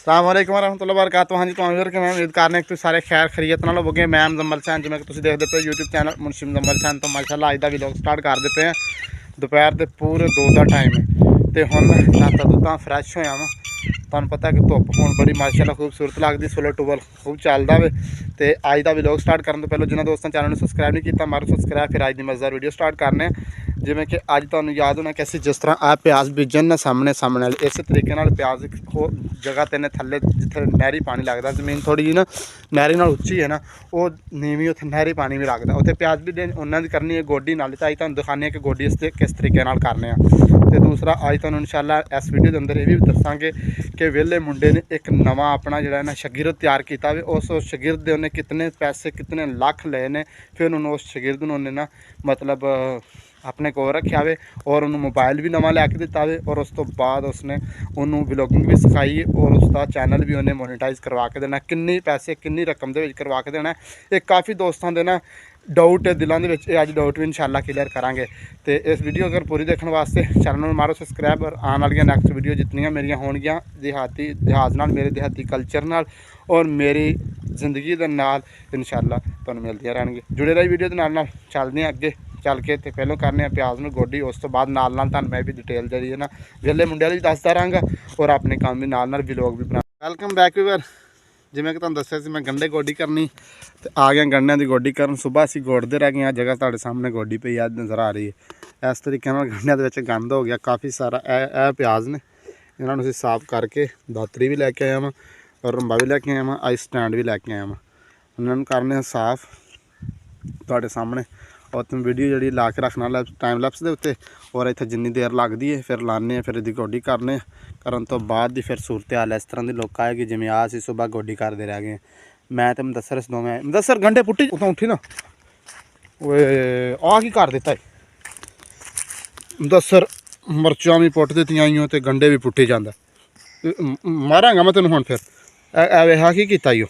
अस्सलाम वालेकुम रहमतुल्लाहि व बरकातुहू। हाँ जी तो उम्मीद करने कि सारे खैर खरीयत नाल होवोगे। मैं मुजम्मल सैन जिवें कि तुसीं देखदे पे यूट्यूब चैनल मुंशी मुजम्मल सैन। तो माशाअल्लाह अज दा व्लॉग स्टार्ट करदे पे हैं। दोपहर के पूरे 2 का टाइम है तो हुण नाता धुता फ्रैश होया वां। तुहानूं पता है कि धुप्प हुण बड़ी माशाअल्लाह खूबसूरत लगदी, सुलह टुबल खूब चलदा वे। तो अज दा व्लॉग स्टार्ट करन तो पहले जिन्होंने दोस्तों चैनल में सबसक्राइब नहीं किया मारो सबसक्राइब। फिर अज दी मज़ेदार वीडियो स्टार्ट करने जिवें कि अज तुहानूं याद होना कि जिस तरह आ प्याज बीजन ने सामने सामने वाले इस तरीके नाल प्याज होर जगह ते ने थल्ले जिथे नहरी पानी लगता, जमीन थोड़ी जी ना नहरी नाल उच्ची है ना, वो नीवी उत्थे नहरी पानी भी लगता, उत्थे प्याज भी उन्होंने करनी है गोडी नाल। तो अज तुहानूं दिखाने कि गोडी इस किस तरीके नाल करने आ। तो दूसरा अज तुहानूं इंशाअल्लाह इस वीडियो के अंदर ये भी दसांगे कि वेले मुंडे ने एक नवा अपना जिहड़ा ना शगिरद तैयार किया। उस शगिरद दे उन्हें कितने पैसे कितने लख लए ने, फिर उन्होंने उस शगिरद नूं उन्हें ना मतलब अपने को रखा वे और उन्होंने मोबाइल भी नवा लैके दिता वे। और उस तो बाद उसने उन्होंने व्लॉगिंग भी सिखाई और उसका चैनल भी उन्हें मोनेटाइज करवा के देना। किन्नी पैसे किन्नी रकम दे करवा के देना ये काफ़ी दोस्तों के ना डाउट है दिलों के। अज डाउट भी इंशाअल्लाह क्लीयर करांगे। तो इस वीडियो अगर पूरी देखने वास्ते चैनल मारो सबसक्राइब। और आने वाली नैक्सट वीडियो जितनियां मेरिया होणगियां देहाती लिहाज नाल मेरे देहाती कल्चर नाल और मेरी जिंदगी के नाल इंशाअल्लाह तुहानूं मिलदियां रहणगियां। जुड़े रही वीडियो के नाल चलते हैं अगे चल के। तो पहलों करने प्याज में गोडी, उस तो बाद नाल तुहानूं मैं भी डिटेल जी है ना वेले मुंडे भी दसदा रहांगा और अपने काम भी नाल व्लॉग भी बना। Welcome back viewer. जिवें कि तुहानूं दस्सिया सी मैं गंढे गोडी करनी तो आ गया गंढियां की गोडी करन। सुबह असीं गोडदे रह गए, जगह तुहाडे सामने गोडी पई अज नज़र आ रही है। इस तरीके नाल गंढियां दे विच गंद हो गया काफ़ी सारा। ए प्याज ने इन्हां नूं असीं साफ करके दातरी भी लैके आया वां और रंबा भी लैके आया वां, आई स्टैंड भी लैके आया वां। उन्हां नूं करने साफ तुहाडे सामने और तुम वीडियो जी ला के रखना टाइम लैप्स के उत्ते। और इत्थे जिन्नी देर लगती है फिर लाने फिर इसकी गोडी करने करन तो बाद फिर सूरत हाल इस तरह की लुक आएगी जिवें आ असीं सुबह गोडी करते रह गए। मैं तो मुदस्सर इस दोवें मुदस्सर गंढे पुट्टी उतों उठी ना आ की कर दिता है मुदस्सर। मरचां भी पुट दित्तियां आईओ तो गंढे भी पुट्टी जांदा। मारांगा मैं तेनों हुण फिर आ की कीता ईओ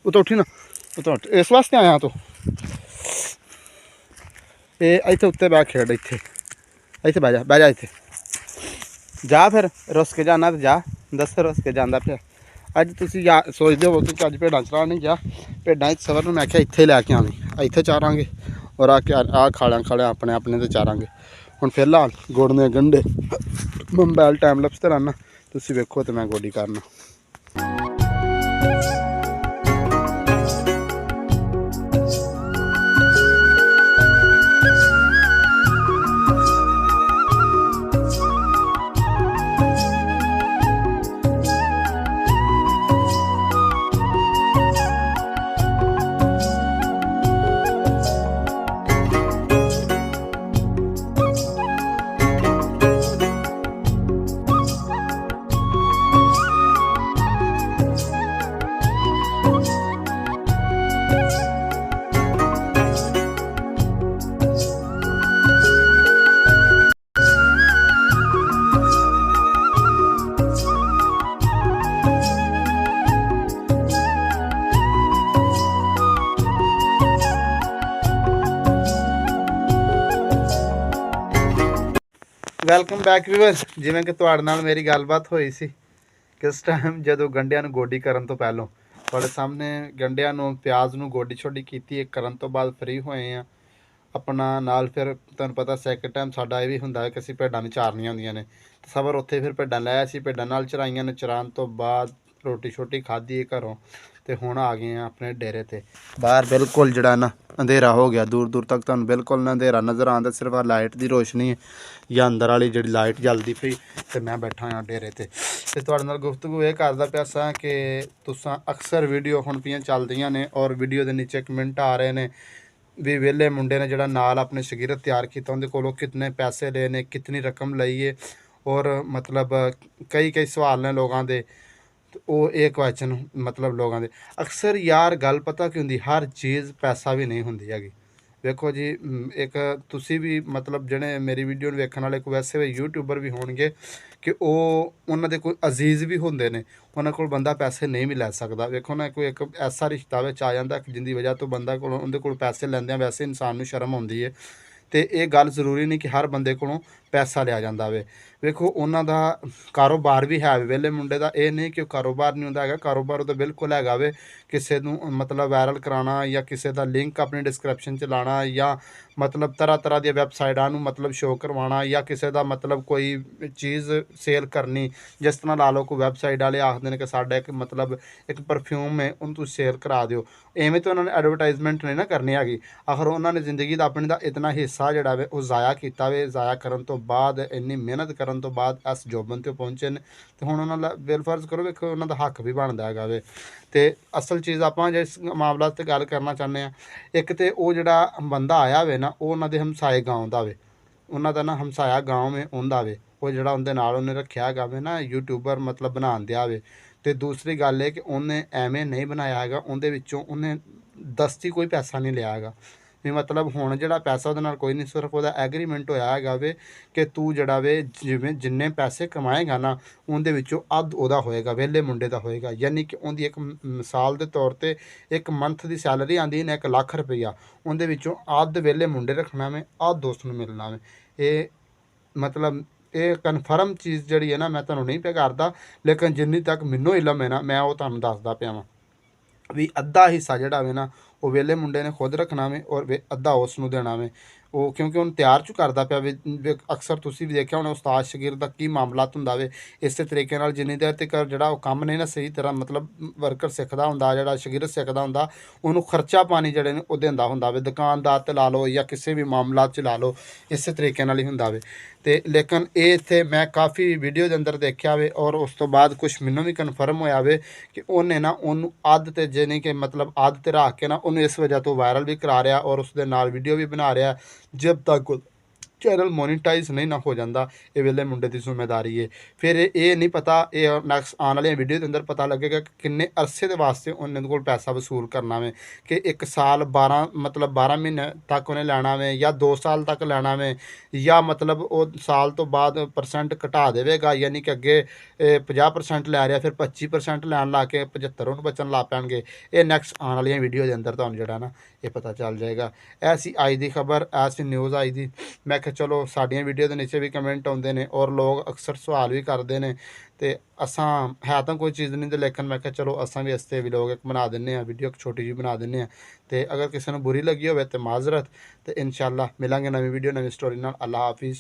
उतों उठी ना उतों उठ इस वास्ते आया तू ये इत्थे उत्ते बैठ खेड इत्थे इत्थे बह जा इत्थे जा फिर रुस के जाना तो जा दस रुस के जाना फिर। अज तुसीं सोचते हो कि अज भेडां चरा नहीं जा भेडां सवर मैं आख्या इत्थे लैके आनी इत्थे चारांगे और आ खालियां अपने अपने तो चारांगे। हुण फिलहाल गुड़ने गंढे मोबाइल टाइम लैप्स ते लाना तुसीं वेखो तो मैं गोडी करना। Welcome back weaver. ਜਿਵੇਂ ਕਿ ਤੁਹਾਡੇ ਨਾਲ ਮੇਰੀ ਗੱਲਬਾਤ ਹੋਈ ਸੀ ਕਿਸ ਟਾਈਮ ਜਦੋਂ ਗੰਢਿਆਂ ਨੂੰ ਗੋਡੀ ਕਰਨ ਤੋਂ ਪਹਿਲਾਂ ਤੁਹਾਡੇ ਸਾਹਮਣੇ ਗੰਢਿਆਂ ਨੂੰ ਪਿਆਜ਼ ਨੂੰ ਗੋਡੀ ਛੋਡੀ ਕੀਤੀ ਇਹ ਕਰਨ ਤੋਂ ਬਾਅਦ ਫ੍ਰੀ ਹੋਏ ਆ ਆਪਣਾ ਨਾਲ। ਫਿਰ ਤੁਹਾਨੂੰ ਪਤਾ ਸੈਕਿੰਡ ਟਾਈਮ ਸਾਡਾ ਇਹ ਵੀ ਹੁੰਦਾ ਹੈ ਕਿ ਅਸੀਂ ਭੇਡਾਂ ਨੂੰ ਚਾਰਨੀਆਂ ਹੁੰਦੀਆਂ ਨੇ। ਸਬਰ ਉੱਥੇ ਫਿਰ ਭੇਡਾਂ ਲੈ ਅਸੀਂ ਭੇਡਾਂ ਨਾਲ ਚਰਾਈਆਂ ਨੇ। ਚਰਾਉਣ ਤੋਂ ਬਾਅਦ ਰੋਟੀ ਛੋਟੀ ਖਾਧੀ ਘਰੋਂ ਤੇ ਹੁਣ ਆ ਗਏ ਆ ਆਪਣੇ ਡੇਰੇ ਤੇ। ਬਾਹਰ ਬਿਲਕੁਲ ਜਿਹੜਾ ਨਾ ਅੰਧੇਰਾ ਹੋ ਗਿਆ, ਦੂਰ ਦੂਰ ਤੱਕ ਤੁਹਾਨੂੰ ਬਿਲਕੁਲ ਨਾ ਅੰਧੇਰਾ ਨਜ਼ਰ ਆਉਂਦਾ, ਸਿਰਫ ਆ ਲਾਈਟ ਦੀ ਰੋਸ਼ਨੀ ਜਾਂ ਅੰਦਰ ਵਾਲੀ ਜਿਹੜੀ ਲਾਈਟ ਜਲਦੀ ਪਈ ਤੇ ਮੈਂ ਬੈਠਾ ਹਾਂ ਡੇਰੇ ਤੇ ਤੁਹਾਡੇ ਨਾਲ ਗੁਫ਼ਤਗੂ ਇਹ ਕਰਦਾ ਪਿਆ ਸਾਂ ਕਿ ਤੁਸੀਂ ਅਕਸਰ ਵੀਡੀਓ ਹੁਣ ਪਈਆਂ ਚੱਲਦੀਆਂ ਨੇ ਔਰ ਵੀਡੀਓ ਦੇ ਨੀਚੇ ਕਮੈਂਟ ਆ ਰਹੇ ਨੇ ਵੀ ਵਿਹਲੇ ਮੁੰਡੇ ਨੇ ਜਿਹੜਾ ਨਾਲ ਆਪਣੇ ਸ਼ਗੀਰਤ ਤਿਆਰ ਕੀਤਾ ਉਹਦੇ ਕੋਲੋਂ ਕਿਤਨੇ ਪੈਸੇ ਲਏ ਨੇ, ਕਿਤਨੀ ਰਕਮ ਲਈ ਹੈ ਔਰ ਮਤਲਬ ਕਈ ਸਵਾਲ ਨੇ ਲੋਕਾਂ ਦੇ। ਉਹ ਇਹ ਕੁਐਸਚਨ ਮਤਲਬ ਲੋਕਾਂ ਦੇ ਅਕਸਰ ਯਾਰ ਗੱਲ ਪਤਾ ਕੀ ਹੁੰਦੀ, ਹਰ ਚੀਜ਼ ਪੈਸਾ ਵੀ ਨਹੀਂ ਹੁੰਦੀ ਹੈਗੀ। ਵੇਖੋ ਜੀ ਇੱਕ ਤੁਸੀਂ ਵੀ ਮਤਲਬ ਜਿਹੜੇ ਮੇਰੀ ਵੀਡੀਓ ਨੂੰ ਵੇਖਣ ਵਾਲੇ ਕੋਈ ਵੈਸੇ ਵੀ ਯੂਟਿਊਬਰ ਵੀ ਹੋਣਗੇ ਕਿ ਉਹ ਉਹਨਾਂ ਦੇ ਕੋਈ ਅਜ਼ੀਜ਼ ਵੀ ਹੁੰਦੇ ਨੇ, ਉਹਨਾਂ ਕੋਲ ਬੰਦਾ ਪੈਸੇ ਨਹੀਂ ਵੀ ਲੈ ਸਕਦਾ। ਵੇਖੋ ਨਾ ਕੋਈ ਇੱਕ ਐਸਾ ਰਿਸ਼ਤਾ ਵਿੱਚ ਆ ਜਾਂਦਾ ਕਿ ਜਿੰਦੀ ਵਜ੍ਹਾ ਤੋਂ ਬੰਦਾ ਕੋਲੋਂ ਉਹਦੇ ਕੋਲ ਪੈਸੇ ਲੈਂਦਿਆਂ ਵੈਸੇ ਇਨਸਾਨ ਨੂੰ ਸ਼ਰਮ ਆਉਂਦੀ ਹੈ। ਅਤੇ ਇਹ ਗੱਲ ਜ਼ਰੂਰੀ ਨਹੀਂ ਕਿ ਹਰ ਬੰਦੇ ਕੋਲੋਂ ਪੈਸਾ ਲਿਆ ਜਾਂਦਾ ਵੇ। ਵੇਖੋ ਉਹਨਾਂ ਦਾ ਕਾਰੋਬਾਰ ਵੀ ਹੈ ਵਿਹਲੇ ਮੁੰਡੇ ਦਾ, ਇਹ ਨਹੀਂ ਕਿ ਉਹ ਕਾਰੋਬਾਰ ਨਹੀਂ ਹੁੰਦਾ ਹੈਗਾ, ਕਾਰੋਬਾਰ ਉਹਦਾ ਬਿਲਕੁਲ ਹੈਗਾ ਵੇ। ਕਿਸੇ ਨੂੰ ਮਤਲਬ ਵਾਇਰਲ ਕਰਾਉਣਾ ਜਾਂ ਕਿਸੇ ਦਾ ਲਿੰਕ ਆਪਣੀ ਡਿਸਕ੍ਰਿਪਸ਼ਨ 'ਚ ਲਾਉਣਾ ਜਾਂ ਮਤਲਬ ਤਰ੍ਹਾਂ ਦੀਆਂ ਵੈਬਸਾਈਟਾਂ ਨੂੰ ਮਤਲਬ ਸ਼ੋਅ ਕਰਵਾਉਣਾ ਜਾਂ ਕਿਸੇ ਦਾ ਮਤਲਬ ਕੋਈ ਚੀਜ਼ ਸੇਲ ਕਰਨੀ। ਜਿਸ ਤਰ੍ਹਾਂ ਲਾ ਲਓ ਕੋਈ ਵੈਬਸਾਈਟ ਵਾਲੇ ਆਖਦੇ ਨੇ ਕਿ ਸਾਡਾ ਇੱਕ ਪਰਫਿਊਮ ਹੈ ਉਹਨੂੰ ਤੁਸੀਂ ਸੇਲ ਕਰਾ ਦਿਓ। ਐਵੇਂ ਤਾਂ ਉਹਨਾਂ ਨੇ ਐਡਵਰਟਾਈਜ਼ਮੈਂਟ ਨਹੀਂ ਨਾ ਕਰਨੀ ਹੈਗੀ। ਆਖਰ ਉਹਨਾਂ ਨੇ ਜ਼ਿੰਦਗੀ ਦਾ ਆਪਣੀ ਦਾ ਇਤਨਾ ਹਿੱਸਾ ਜਿਹੜਾ ਵੇ ਉਹ ਜ਼ਾਇਆ ਕੀਤਾ ਵੇ। ਜ਼ਾਇਆ ਕਰਨ ਤੋਂ ਬਾਅਦ ਇੰਨੀ ਮਿਹਨਤ ਕਰਨ ਤੋਂ ਬਾਅਦ ਇਸ ਜੋਬਨ 'ਤੇ ਪਹੁੰਚੇ ਨੇ ਅਤੇ ਹੁਣ ਉਹਨਾਂ ਦਾ ਬਿਲਫਰਜ਼ ਕਰੋ ਵੇਖੋ ਉਹਨਾਂ ਦਾ ਹੱਕ ਵੀ ਬਣਦਾ ਹੈਗਾ ਵੇ। ਅਤੇ ਅਸਲ ਚੀਜ਼ ਆਪਾਂ ਜਿਸ ਮਾਮਲਾ 'ਤੇ ਗੱਲ ਕਰਨਾ ਚਾਹੁੰਦੇ ਹਾਂ, ਇੱਕ ਤਾਂ ਉਹ ਜਿਹੜਾ ਬੰਦਾ ਆਇਆ ਵੇ ਨਾ ਉਹ ਉਹਨਾਂ ਦੇ ਹਮਸਾਏ ਗਾਉਂ ਦਾ ਵੇ। ਉਹਨਾਂ ਦਾ ਨਾ ਹਮਸਾਇਆ ਗਾਉਂ ਵੇ ਉਹਦਾ ਵੇ, ਉਹ ਜਿਹੜਾ ਉਹਦੇ ਨਾਲ ਉਹਨੇ ਰੱਖਿਆ ਹੈਗਾ ਵੇ ਨਾ ਯੂਟਿਊਬਰ ਮਤਲਬ ਬਣਾਉਣ ਦਿਆ ਵੇ। ਅਤੇ ਦੂਸਰੀ ਗੱਲ ਇਹ ਕਿ ਉਹਨੇ ਐਵੇਂ ਨਹੀਂ ਬਣਾਇਆ ਹੈਗਾ, ਉਹਦੇ ਵਿੱਚੋਂ ਉਹਨੇ ਦਸਤੀ ਕੋਈ ਪੈਸਾ ਨਹੀਂ ਲਿਆ ਹੈਗਾ ਵੀ ਮਤਲਬ ਹੁਣ ਜਿਹੜਾ ਪੈਸਾ ਉਹਦੇ ਨਾਲ ਕੋਈ ਨਹੀਂ, ਸਿਰਫ ਉਹਦਾ ਐਗਰੀਮੈਂਟ ਹੋਇਆ ਹੈਗਾ ਵੇ ਕਿ ਤੂੰ ਜਿਹੜਾ ਵੇ ਜਿਵੇਂ ਜਿੰਨੇ ਪੈਸੇ ਕਮਾਏਗਾ ਨਾ ਉਹਦੇ ਵਿੱਚੋਂ ਅੱਧ ਉਹਦਾ ਹੋਏਗਾ, ਵਿਹਲੇ ਮੁੰਡੇ ਦਾ ਹੋਏਗਾ। ਯਾਨੀ ਕਿ ਉਹਦੀ ਇੱਕ ਮਿਸਾਲ ਦੇ ਤੌਰ 'ਤੇ ਇੱਕ ਮੰਥ ਦੀ ਸੈਲਰੀ ਆਉਂਦੀ ਨੇ 1 ਲੱਖ ਰੁਪਈਆ, ਉਹਦੇ ਵਿੱਚੋਂ ਅੱਧ ਵਿਹਲੇ ਮੁੰਡੇ ਰੱਖਣਾ ਵੇ, ਅੱਧ ਦੋਸਤ ਨੂੰ ਮਿਲਣਾ ਵੇ। ਇਹ ਮਤਲਬ ਇਹ ਕਨਫਰਮ ਚੀਜ਼ ਜਿਹੜੀ ਹੈ ਨਾ ਮੈਂ ਤੁਹਾਨੂੰ ਨਹੀਂ ਪਿਆ ਕਰਦਾ, ਲੇਕਿਨ ਜਿੰਨੀ ਤੱਕ ਮੈਨੂੰ ਇਲਮ ਹੈ ਨਾ ਮੈਂ ਉਹ ਤੁਹਾਨੂੰ ਦੱਸਦਾ ਪਿਆ ਵਾਂ ਵੀ ਅੱਧਾ ਹਿੱਸਾ ਜਿਹੜਾ ਵੇ ਨਾ ਉਹ ਵਿਹਲੇ ਮੁੰਡੇ ਨੇ ਖੁਦ ਰੱਖਣਾ ਵੇ ਔਰ ਅੱਧਾ ਉਸ ਨੂੰ ਦੇਣਾ ਵੇ। ਉਹ ਕਿਉਂਕਿ ਉਹਨੂੰ ਤਿਆਰ ਚੁ ਕਰਦਾ ਪਿਆ ਵੇ। ਅਕਸਰ ਤੁਸੀਂ ਵੀ ਦੇਖਿਆ ਹੋਣਾ ਉਸਤਾਦ ਸ਼ਾਗਿਰਦ ਦਾ ਕੀ ਮਾਮਲਾਤ ਹੁੰਦਾ ਵੇ। ਇਸੇ ਤਰੀਕੇ ਨਾਲ ਜਿੰਨੀ ਦੇਰ ਤੱਕ ਜਿਹੜਾ ਉਹ ਕੰਮ ਨਹੀਂ ਨਾ ਸਹੀ ਤਰ੍ਹਾਂ ਮਤਲਬ ਵਰਕਰ ਸਿੱਖਦਾ ਹੁੰਦਾ, ਜਿਹੜਾ ਸ਼ਾਗਿਰਦ ਸਿੱਖਦਾ ਹੁੰਦਾ, ਉਹਨੂੰ ਖਰਚਾ ਪਾਣੀ ਜਿਹੜੇ ਨੇ ਉਹ ਦਿੰਦਾ ਹੁੰਦਾ ਵੇ। ਦੁਕਾਨਦਾਰ 'ਤੇ ਲਾ ਲਓ ਜਾਂ ਕਿਸੇ ਵੀ ਮਾਮਲਾਤ 'ਚ ਲਾ ਲਓ, ਇਸੇ ਤਰੀਕੇ ਨਾਲ ਹੀ ਹੁੰਦਾ ਵੇ। ਅਤੇ ਲੇਕਿਨ ਇਹ ਇੱਥੇ ਮੈਂ ਕਾਫੀ ਵੀਡੀਓ ਦੇ ਅੰਦਰ ਦੇਖਿਆ ਵੇ ਔਰ ਉਸ ਤੋਂ ਬਾਅਦ ਕੁਛ ਮੈਨੂੰ ਵੀ ਕਨਫਰਮ ਹੋਇਆ ਵੇ ਕਿ ਉਹਨੇ ਨਾ ਉਹਨੂੰ ਅੱਧ 'ਤੇ ਜਾਣੀ ਕਿ ਮਤਲਬ ਅੱਧ 'ਤੇ ਰੱਖ ਕੇ ਨਾ ਉਹਨੂੰ ਇਸ ਵਜ੍ਹਾ ਤੋਂ ਵਾਇਰਲ ਵੀ ਕਰਾ ਰਿਹਾ ਔਰ ਉਸ ਦੇ ਨਾਲ ਵੀਡੀਓ ਵੀ ਬਣਾ ਰਿਹਾ। ਜਦ ਤੱਕ ਚੈਨਲ ਮੋਨੀਟਾਈਜ਼ ਨਹੀਂ ਨਾ ਹੋ ਜਾਂਦਾ ਇਹ ਵਿਹਲੇ ਮੁੰਡੇ ਦੀ ਜ਼ਿੰਮੇਵਾਰੀ ਹੈ। ਫਿਰ ਇਹ ਨਹੀਂ ਪਤਾ, ਇਹ ਨੈਕਸਟ ਆਉਣ ਵਾਲੀਆਂ ਵੀਡੀਓ ਦੇ ਅੰਦਰ ਪਤਾ ਲੱਗੇਗਾ ਕਿ ਕਿੰਨੇ ਅਰਸੇ ਦੇ ਵਾਸਤੇ ਉਹਨਾਂ ਕੋਲ ਪੈਸਾ ਵਸੂਲ ਕਰਨਾ ਵੇ ਕਿ 1 ਸਾਲ 12 ਮਹੀਨੇ ਤੱਕ ਉਹਨੇ ਲੈਣਾ ਵੇ ਜਾਂ 2 ਸਾਲ ਤੱਕ ਲੈਣਾ ਵੇ ਜਾਂ ਮਤਲਬ ਉਹ ਸਾਲ ਤੋਂ ਬਾਅਦ % ਘਟਾ ਦੇਵੇਗਾ। ਯਾਨੀ ਕਿ ਅੱਗੇ 50% ਲੈ ਰਿਹਾ ਫਿਰ 25% ਲੈਣ ਲਾ ਕੇ 75 ਉਹਨੂੰ ਬਚਣ ਲੱਗ ਪੈਣਗੇ। ਇਹ ਨੈਕਸਟ ਆਉਣ ਵਾਲੀਆਂ ਵੀਡੀਓ ਦੇ ਅੰਦਰ ਤੁਹਾਨੂੰ ਜਿਹੜਾ ਨਾ ਇਹ ਪਤਾ ਚੱਲ ਜਾਏਗਾ। ਐਸੀ ਅੱਜ ਦੀ ਖਬਰ, ਐਸੀ ਨਿਊਜ਼ ਆਈ ਦੀ। ਮੈਂ ਕਿਹਾ ਚਲੋ ਸਾਡੀਆਂ ਵੀਡੀਓ ਦੇ ਨੀਚੇ ਵੀ ਕਮੈਂਟ ਆਉਂਦੇ ਨੇ ਔਰ ਲੋਕ ਅਕਸਰ ਸਵਾਲ ਵੀ ਕਰਦੇ ਨੇ ਅਤੇ ਅਸਾਂ ਹੈ ਤਾਂ ਕੋਈ ਚੀਜ਼ ਨਹੀਂ ਤੇ ਲੇਕਿਨ ਮੈਂ ਕਿਹਾ ਚਲੋ ਅਸਾਂ ਵੀ ਇਸ 'ਤੇ ਵੀ ਲੋਕ ਇੱਕ ਬਣਾ ਦਿੰਦੇ ਹਾਂ ਵੀਡੀਓ, ਇੱਕ ਛੋਟੀ ਜਿਹੀ ਬਣਾ ਦਿੰਦੇ ਹਾਂ। ਅਤੇ ਅਗਰ ਕਿਸੇ ਨੂੰ ਬੁਰੀ ਲੱਗੀ ਹੋਵੇ ਤਾਂ ਮਾਜ਼ਰਤ, ਅਤੇ ਇਨਸ਼ਾਅੱਲਾ ਮਿਲਾਂਗੇ ਨਵੀਂ ਵੀਡੀਓ ਨਵੀਂ ਸਟੋਰੀ ਨਾਲ। ਅੱਲਾ ਹਾਫਿਜ਼।